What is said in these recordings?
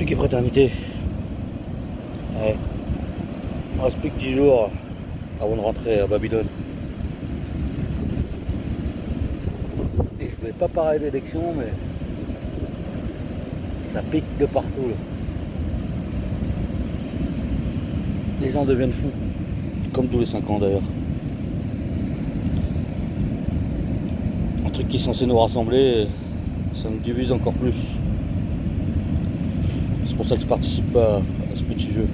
Piquet fraternité. Ouais. Il ne reste plus que 10 jours avant de rentrer à Babylone. Et je voulais pas parler d'élection, mais ça pique de partout là. Les gens deviennent fous, comme tous les 5 ans d'ailleurs. Un truc qui est censé nous rassembler, ça nous divise encore plus. C'est pour ça que je participe pas à ce petit jeu.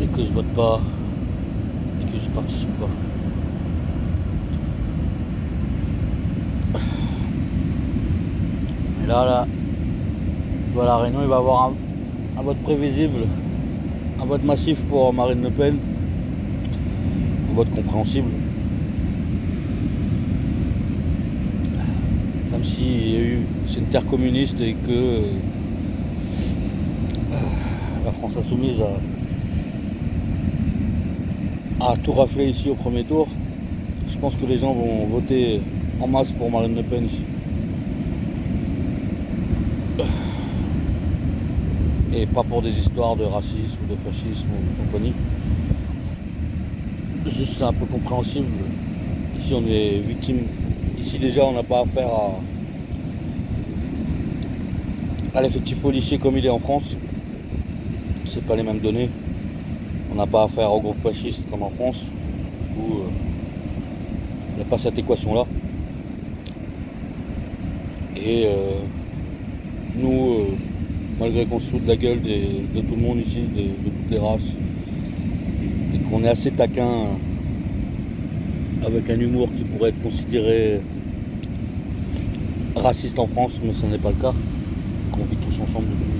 Et que je vote pas. Et que je participe pas. Et là, à La Réunion, il va y avoir un vote prévisible. Un vote massif pour Marine Le Pen. Un vote compréhensible. Même si c'est une terre communiste et que la France Insoumise a tout raflé ici au premier tour, je pense que les gens vont voter en masse pour Marine Le Pen ici. Et pas pour des histoires de racisme ou de fascisme ou de compagnie. Juste c'est un peu compréhensible. Ici on est victime. Ici déjà on n'a pas affaire à l'effectif policier comme il est en France. C'est pas les mêmes données. On n'a pas affaire aux groupes fascistes comme en France. Du coup, il n'y a pas cette équation là. Et nous, malgré qu'on se fout de la gueule de tout le monde ici, de toutes les races, et qu'on est assez taquin avec un humour qui pourrait être considéré raciste en France, mais ce n'est pas le cas. On vit tous ensemble depuis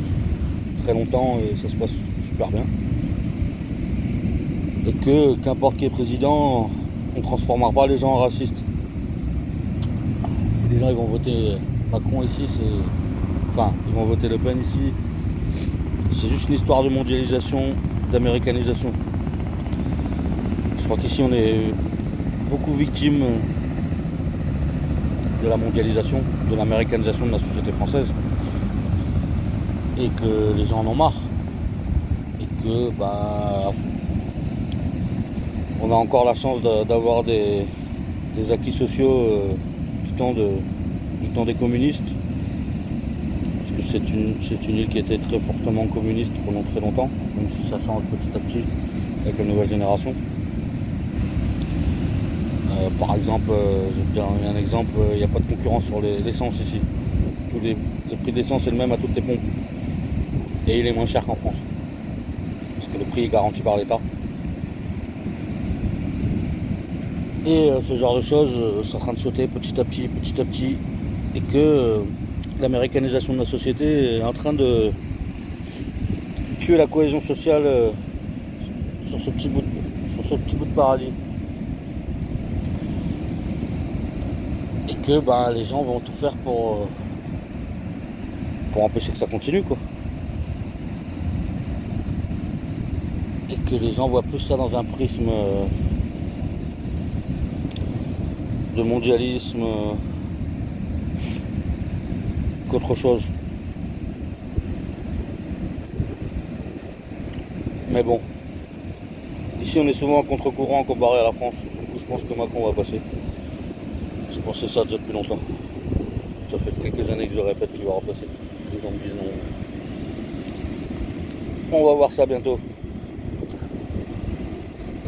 très longtemps et ça se passe super bien. Et que, qu'importe qui est président, on ne transformera pas les gens en racistes. Si les gens ils vont voter Macron ici, enfin, ils vont voter Le Pen ici, c'est juste une histoire de mondialisation, d'américanisation. Je crois qu'ici on est beaucoup victime de la mondialisation, de l'américanisation de la société française. Et que les gens en ont marre. Et que, on a encore la chance d'avoir des acquis sociaux du temps des communistes. Parce que c'est une île qui était très fortement communiste pendant très longtemps, même si ça change petit à petit avec la nouvelle génération. Par exemple, je vais te donner un exemple, il n'y a pas de concurrence sur l'essence ici. Le prix de l'essence est le même à toutes les pompes. Et il est moins cher qu'en France. Parce que le prix est garanti par l'État. Et ce genre de choses, c'est en train de sauter petit à petit. Et que l'américanisation de la société est en train de tuer la cohésion sociale sur ce petit bout de paradis. Et que les gens vont tout faire pour empêcher que ça continue, quoi. Et que les gens voient plus ça dans un prisme de mondialisme qu'autre chose. Mais bon, ici on est souvent à contre-courant comparé à la France. Du coup je pense que Macron va passer. Je pensais ça déjà depuis longtemps. Ça fait quelques années que je répète qu'il va repasser. Les gens me disent non. On va voir ça bientôt.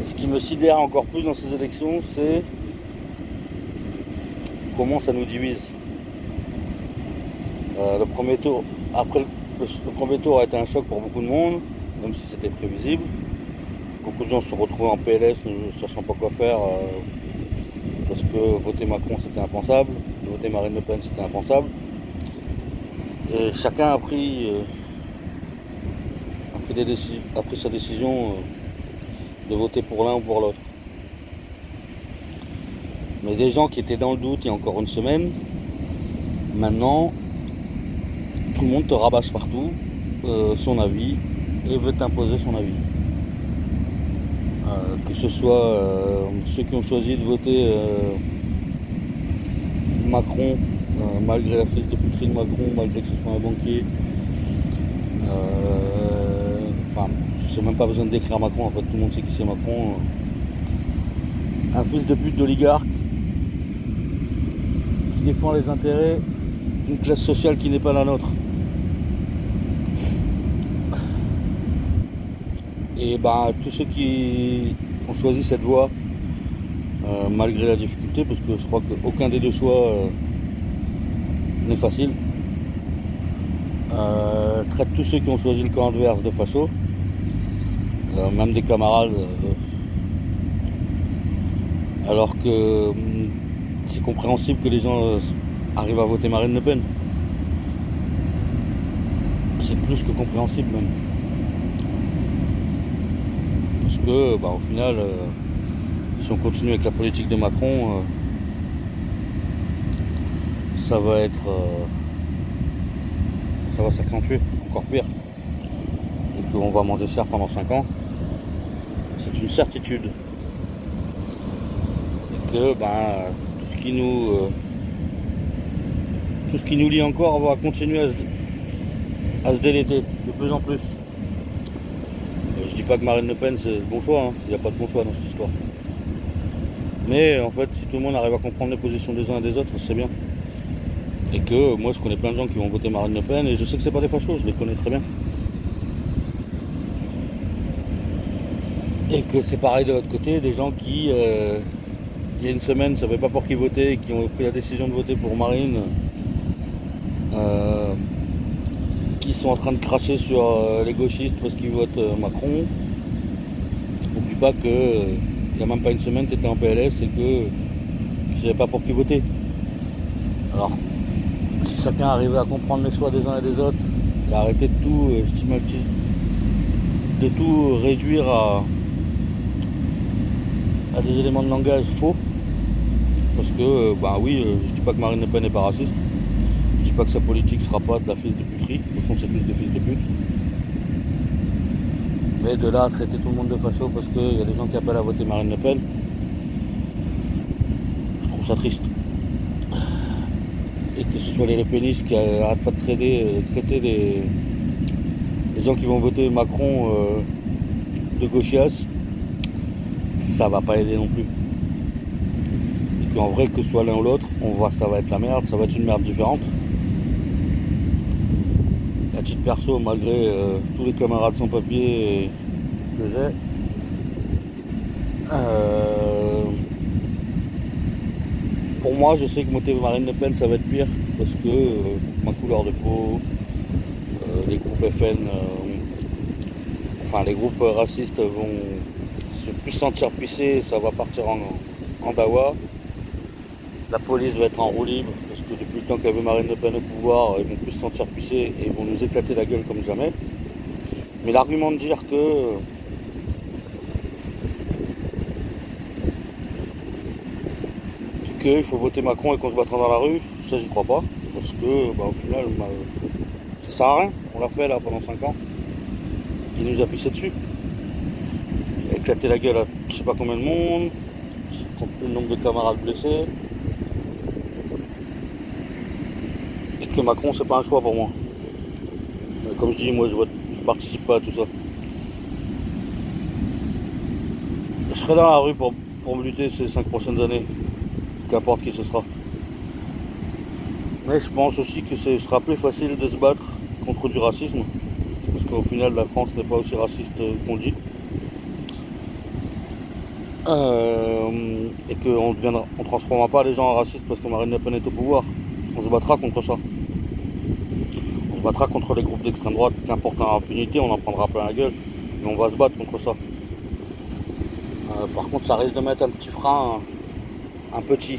Ce qui me sidère encore plus dans ces élections, c'est comment ça nous divise. Le premier tour a été un choc pour beaucoup de monde, même si c'était prévisible. Beaucoup de gens se sont retrouvés en PLS, ne sachant pas quoi faire, parce que voter Macron c'était impensable, voter Marine Le Pen c'était impensable. Et chacun a pris sa décision de voter pour l'un ou pour l'autre. Mais des gens qui étaient dans le doute il y a encore une semaine, maintenant, tout le monde te rabâche partout son avis et veut t'imposer son avis. Que ce soit ceux qui ont choisi de voter Macron, malgré la fils de puterie de Macron, malgré que ce soit un banquier, Enfin, j'ai même pas besoin de décrire Macron, en fait, tout le monde sait qui c'est Macron. Un fils de pute d'oligarque qui défend les intérêts d'une classe sociale qui n'est pas la nôtre. Et ben, tous ceux qui ont choisi cette voie, malgré la difficulté, parce que je crois qu'aucun des deux choix n'est facile, traitent tous ceux qui ont choisi le camp adverse de facho, même des camarades, alors que c'est compréhensible que les gens arrivent à voter Marine Le Pen. C'est plus que compréhensible même. Parce que, bah, au final, si on continue avec la politique de Macron, ça va s'accentuer encore pire. Et qu'on va manger cher pendant 5 ans. C'est une certitude. Et que, ben, tout ce qui nous lie encore va continuer à se déléter de plus en plus. Je dis pas que Marine Le Pen c'est le bon choix, hein. Il n'y a pas de bon choix dans cette histoire. Mais en fait, si tout le monde arrive à comprendre les positions des uns et des autres, c'est bien. Et que moi je connais plein de gens qui vont voter Marine Le Pen et je sais que c'est pas des fachos, je les connais très bien. Et que c'est pareil de l'autre côté, des gens qui, il y a une semaine, ne savaient pas pour qui voter et qui ont pris la décision de voter pour Marine. Qui sont en train de cracher sur les gauchistes parce qu'ils votent Macron. N'oublie pas que il n'y a même pas une semaine tu étais en PLS et que tu savais pas pour qui voter. Alors, si chacun arrivait à comprendre les choix des uns et des autres et arrêter de tout réduire à des éléments de langage faux, parce que bah oui, je dis pas que Marine Le Pen n'est pas raciste. Je dis pas que sa politique sera pas de la fils de puterie, au fond c'est tous des fils de pute. Mais de là à traiter tout le monde de facho parce qu'il y a des gens qui appellent à voter Marine Le Pen, je trouve ça triste. Et que ce soit les Le Penistes qui n'arrêtent pas de traiter les gens qui vont voter Macron de gauchias, ça va pas aider non plus. Et qu'en vrai, que ce soit l'un ou l'autre, on voit que ça va être la merde, ça va être une merde différente. À titre perso, malgré tous les camarades sans papier que j'ai, pour moi, je sais que voter Marine Le Pen, ça va être pire, parce que ma couleur de peau, les groupes FN, enfin les groupes racistes vont se plus sentir pisser, ça va partir en dawa. La police va être en roue libre, parce que depuis le temps qu'avait Marine Le Pen au pouvoir, ils vont plus se sentir pisser et ils vont nous éclater la gueule comme jamais. Mais l'argument de dire qu'il faut voter Macron et qu'on se battra dans la rue, ça j'y crois pas, parce que bah, au final, ça sert à rien. On l'a fait là pendant 5 ans. Il nous a pissé dessus. Il a éclaté la gueule à je sais pas combien de monde, compte plus le nombre de camarades blessés. Et que Macron c'est pas un choix pour moi. Comme je dis, moi je participe pas à tout ça. Je serai dans la rue pour me lutter ces 5 prochaines années, qu'importe qui ce sera. Mais je pense aussi que ce sera plus facile de se battre contre du racisme, parce qu'au final la France n'est pas aussi raciste qu'on dit. Et qu'on ne transformera pas les gens en racistes parce que Marine Le Pen est au pouvoir. On se battra contre ça. On se battra contre les groupes d'extrême droite qui importent l'impunité, on en prendra plein la gueule. Mais on va se battre contre ça. Par contre, ça risque de mettre un petit frein, un petit,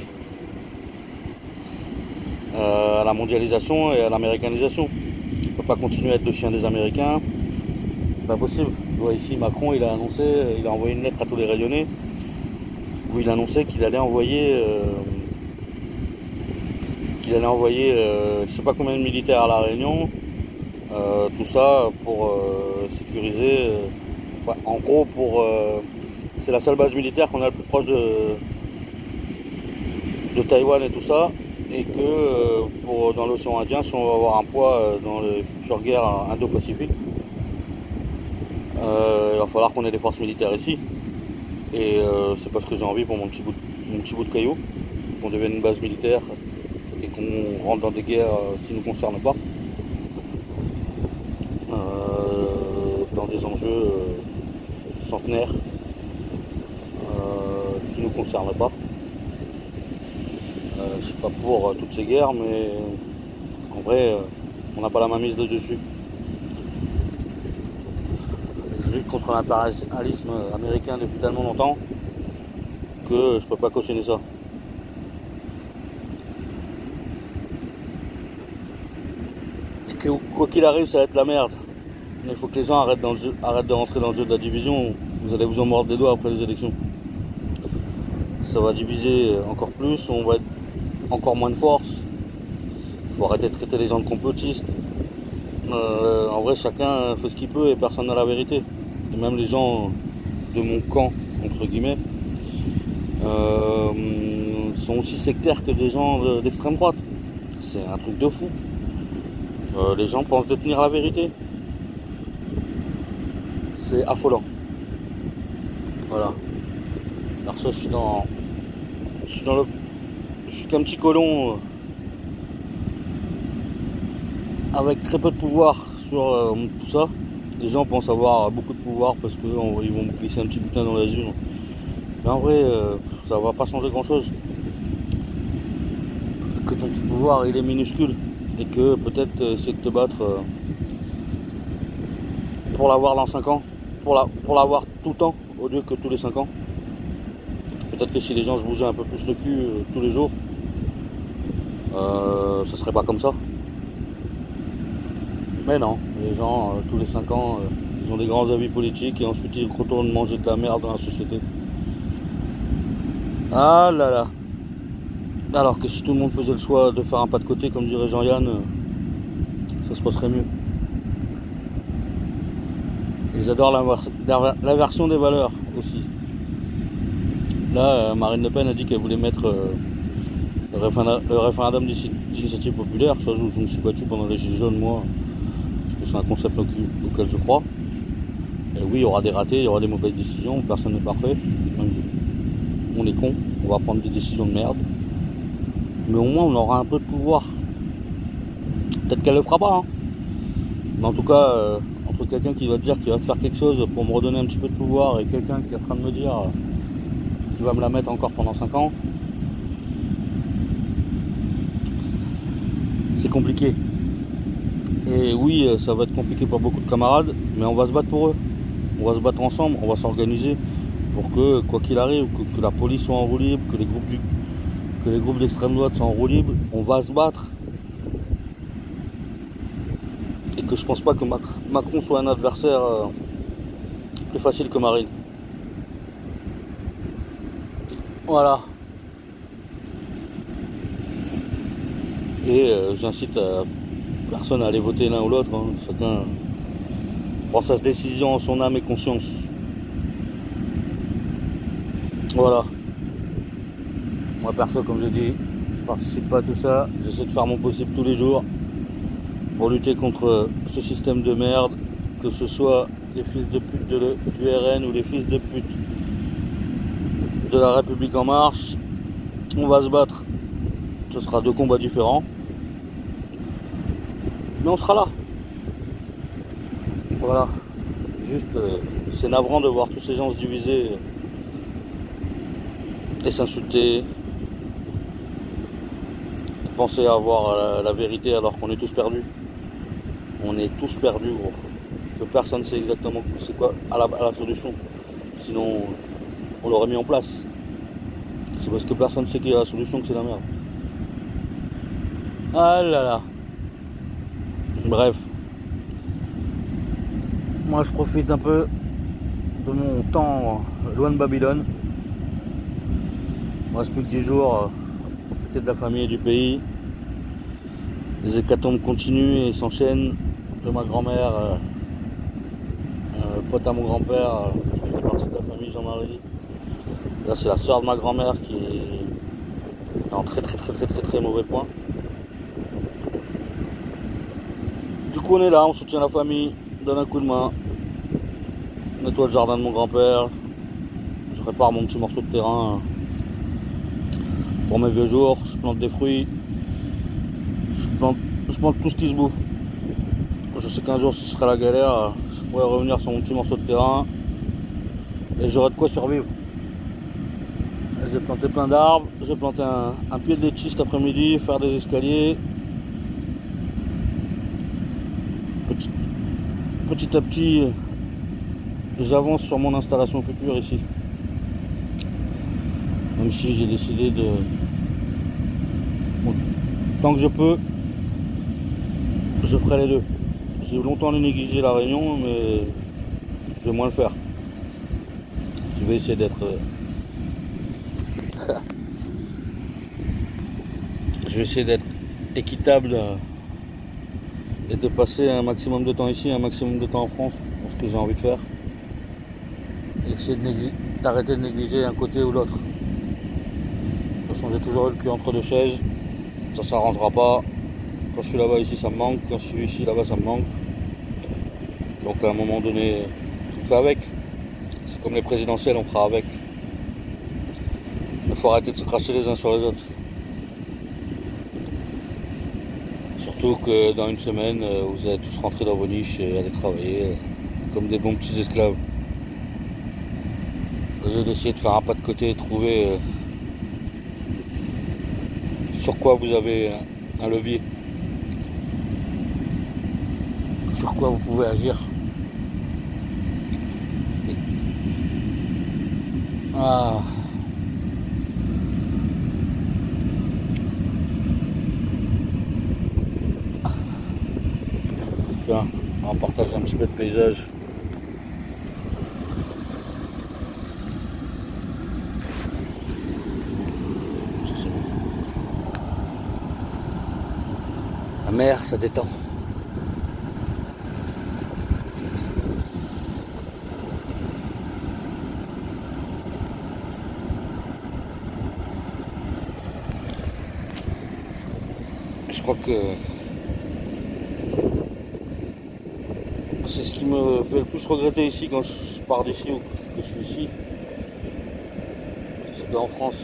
à la mondialisation et à l'américanisation. On ne peut pas continuer à être le chien des Américains. C'est pas possible. Tu vois, ici, Macron, il a envoyé une lettre à tous les rayonnés où il annonçait qu'il allait envoyer je sais pas combien de militaires à La Réunion, tout ça pour sécuriser, enfin, en gros c'est la seule base militaire qu'on a le plus proche de Taïwan et tout ça, et que dans l'océan Indien, si on va avoir un poids dans les futures guerres indo-pacifiques, il va falloir qu'on ait des forces militaires ici. Et c'est pas ce que j'ai envie pour mon petit bout de caillou, qu'on devienne une base militaire et qu'on rentre dans des guerres qui ne nous concernent pas, dans des enjeux centenaires qui ne nous concernent pas. Je suis pas pour toutes ces guerres, mais en vrai, on n'a pas la main mise dessus. Je lutte contre l'impérialisme américain depuis tellement longtemps que je peux pas cautionner ça. Et que quoi qu'il arrive, ça va être la merde. Il faut que les gens arrêtent de rentrer dans le jeu de la division. Vous allez vous en mordre les doigts après les élections. Ça va diviser encore plus, on va être encore moins de force. Il faut arrêter de traiter les gens de complotistes. En vrai, chacun fait ce qu'il peut et personne n'a la vérité. Et même les gens de mon camp, entre guillemets, sont aussi sectaires que des gens d'extrême droite. C'est un truc de fou. Les gens pensent détenir la vérité. C'est affolant. Voilà. Alors ça, je suis qu'un petit colon avec très peu de pouvoir sur tout ça. Les gens pensent avoir beaucoup de pouvoir parce qu'ils vont me glisser un petit butin dans les urnes. Mais en vrai, ça va pas changer grand chose. Que ton petit pouvoir il est minuscule et que peut-être essayer de te battre pour l'avoir dans 5 ans, pour l'avoir tout le temps au lieu que tous les 5 ans. Peut-être que si les gens se bougeaient un peu plus le cul tous les jours, ça serait pas comme ça. Mais non, les gens, tous les 5 ans, ils ont des grands avis politiques et ensuite ils retournent manger de la merde dans la société. Ah là là. Alors que si tout le monde faisait le choix de faire un pas de côté, comme dirait Jean-Yann, ça se passerait mieux. Ils adorent l'inversion des valeurs aussi. Là, Marine Le Pen a dit qu'elle voulait mettre le référendum d'initiative populaire, chose où je me suis battu pendant les Gilets jaunes, moi, parce que c'est un concept auquel je crois. Et oui, il y aura des ratés, il y aura des mauvaises décisions, personne n'est parfait. On est con, on va prendre des décisions de merde. Mais au moins, on aura un peu de pouvoir. Peut-être qu'elle le fera pas, hein. Mais en tout cas, entre quelqu'un qui va te dire qu'il va te faire quelque chose pour me redonner un petit peu de pouvoir et quelqu'un qui est en train de me dire qu'il va me la mettre encore pendant 5 ans, c'est compliqué. Et oui, ça va être compliqué pour beaucoup de camarades, mais on va se battre pour eux. On va se battre ensemble, on va s'organiser pour que, quoi qu'il arrive, que la police soit en roue libre, que les groupes d'extrême droite soient en roue libre, on va se battre. Et que je pense pas que Macron soit un adversaire plus facile que Marine. Voilà. Et j'incite personne à aller voter l'un ou l'autre, hein. Chacun prend sa décision en son âme et conscience. Voilà. Moi perso, comme je dis, je participe pas à tout ça. J'essaie de faire mon possible tous les jours pour lutter contre ce système de merde, que ce soit les fils de pute du RN ou les fils de pute de la République en marche. On va se battre. Ce sera 2 combats différents. Mais on sera là. Voilà. Juste, c'est navrant de voir tous ces gens se diviser et s'insulter. Penser avoir la vérité alors qu'on est tous perdus. On est tous perdus, gros. Que personne ne sait exactement c'est quoi à la solution. Sinon, on l'aurait mis en place. C'est parce que personne ne sait qu'il y a la solution que c'est la merde. Ah là là. Bref. Moi, je profite un peu de mon temps loin de Babylone. Il me reste plus que 10 jours. Profiter de la famille et du pays. Les hécatombes continuent et s'enchaînent. De ma grand-mère, pote à mon grand-père, qui fait partie de la famille Jean-Marie. Là, c'est la soeur de ma grand-mère qui en très mauvais point. Du coup on est là, on soutient la famille, donne un coup de main, nettoie le jardin de mon grand-père, je répare mon petit morceau de terrain pour mes vieux jours, je plante des fruits, je plante tout ce qui se bouffe. Je sais qu'un jour, si ce sera la galère, je pourrais revenir sur mon petit morceau de terrain et j'aurai de quoi survivre. J'ai planté plein d'arbres, j'ai planté un pied de litchi cet après-midi, faire des escaliers. Petit à petit, j'avance sur mon installation future ici. Même si j'ai décidé de... Bon, tant que je peux, je ferai les deux. J'ai longtemps négligé la Réunion, mais je vais moins le faire. Je vais essayer d'être... je vais essayer d'être équitable et de passer un maximum de temps ici, un maximum de temps en France, pour ce que j'ai envie de faire. Et essayer d'arrêter de négliger un côté ou l'autre. De toute façon, j'ai toujours eu le cul entre deux chaises. Ça s'arrangera pas. Quand je suis là-bas, ici, ça me manque. Quand je suis ici, là-bas, ça me manque. Donc à un moment donné, on fait avec. C'est comme les présidentielles, on fera avec. Il faut arrêter de se cracher les uns sur les autres. Surtout que dans une semaine, vous allez tous rentrer dans vos niches et aller travailler comme des bons petits esclaves. Au lieu d'essayer de faire un pas de côté et trouver sur quoi vous avez un levier. Sur quoi vous pouvez agir. Ah. Tiens, on va partager un petit peu de paysage. La mer, ça détend. Je crois que c'est ce qui me fait le plus regretter ici quand je pars d'ici ou que je suis ici. C'est qu'en France,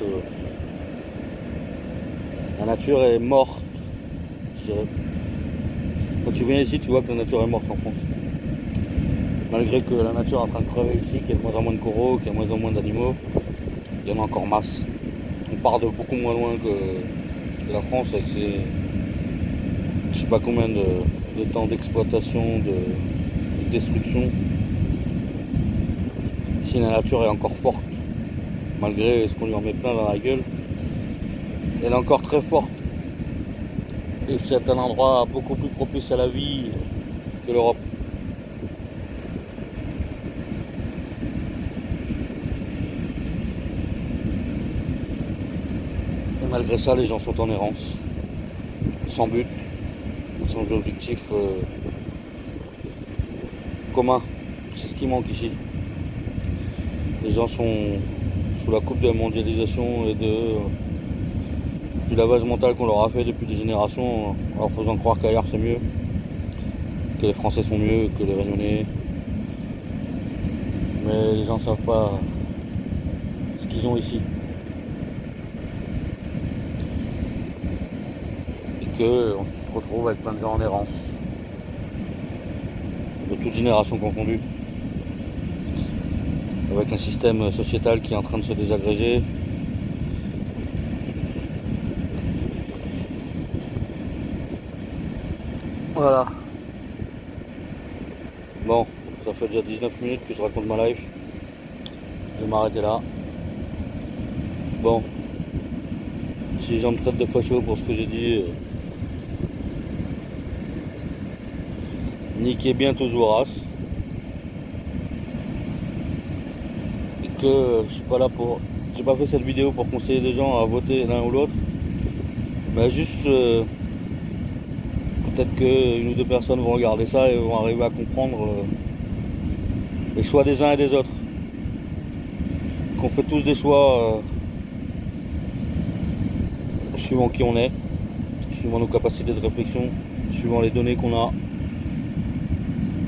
la nature est morte. Je dirais. Quand tu viens ici, tu vois que la nature est morte en France. Malgré que la nature est en train de crever ici, qu'il y a de moins en moins de coraux, qu'il y a de moins en moins d'animaux, il y en a encore masse. On part de beaucoup moins loin que la France avec ses, je sais pas combien de temps d'exploitation, de destruction. Ici la nature est encore forte, malgré ce qu'on lui en met plein dans la gueule. Elle est encore très forte. Et c'est un endroit beaucoup plus propice à la vie que l'Europe. Et malgré ça, les gens sont en errance, sans but, sans objectif commun. C'est ce qui manque ici. Les gens sont sous la coupe de la mondialisation et du lavage mental qu'on leur a fait depuis des générations, en leur faisant croire qu'ailleurs c'est mieux, que les Français sont mieux que les Réunionnais. Mais les gens ne savent pas ce qu'ils ont ici. Et qu'on se retrouve avec plein de gens en errance, de toute génération confondue, avec un système sociétal qui est en train de se désagréger. Voilà. Bon, ça fait déjà 19 minutes que je raconte ma life. Je vais m'arrêter là. Bon. Si les gens me traitent de facho pour ce que j'ai dit, niquez bien tous vos races. Et que je suis pas là pour... J'ai pas fait cette vidéo pour conseiller les gens à voter l'un ou l'autre. Mais juste... peut-être qu'une ou deux personnes vont regarder ça et vont arriver à comprendre les choix des uns et des autres. Qu'on fait tous des choix suivant qui on est, suivant nos capacités de réflexion, suivant les données qu'on a.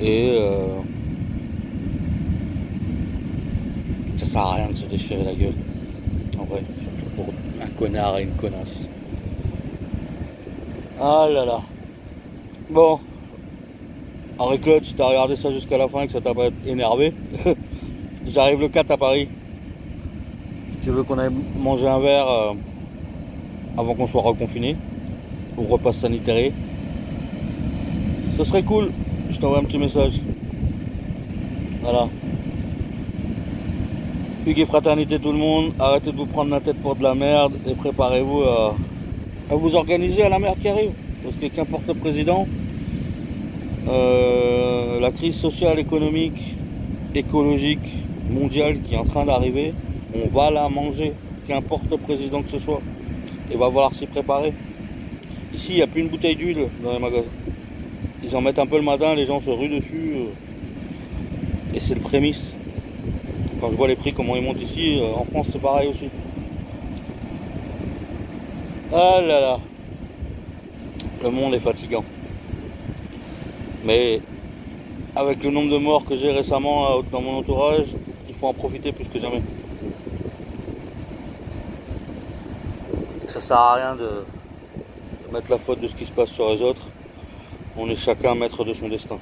Et ça sert à rien de se déchirer la gueule. En vrai, surtout pour un connard et une connasse. Ah là là. Bon. Henri-Claude, si t'as regardé ça jusqu'à la fin et que ça t'a pas énervé, j'arrive le 4 à Paris. Si tu veux qu'on aille manger un verre avant qu'on soit reconfiné, ou repas sanitaire, ce serait cool. Je t'envoie un petit message. Voilà. Hugues et fraternité tout le monde, arrêtez de vous prendre la tête pour de la merde et préparez-vous à vous organiser à la merde qui arrive. Parce que qu'importe le président, la crise sociale, économique, écologique, mondiale qui est en train d'arriver, on va la manger, qu'importe le président que ce soit. Et va falloir s'y préparer. Ici, il n'y a plus une bouteille d'huile dans les magasins. Ils en mettent un peu le matin, les gens se ruent dessus. Et c'est le prémisse. Quand je vois les prix, comment ils montent ici, en France c'est pareil aussi. Ah là là. Le monde est fatigant. Mais avec le nombre de morts que j'ai récemment dans mon entourage, il faut en profiter plus que jamais. Ça sert à rien de mettre la faute de ce qui se passe sur les autres. On est chacun maître de son destin.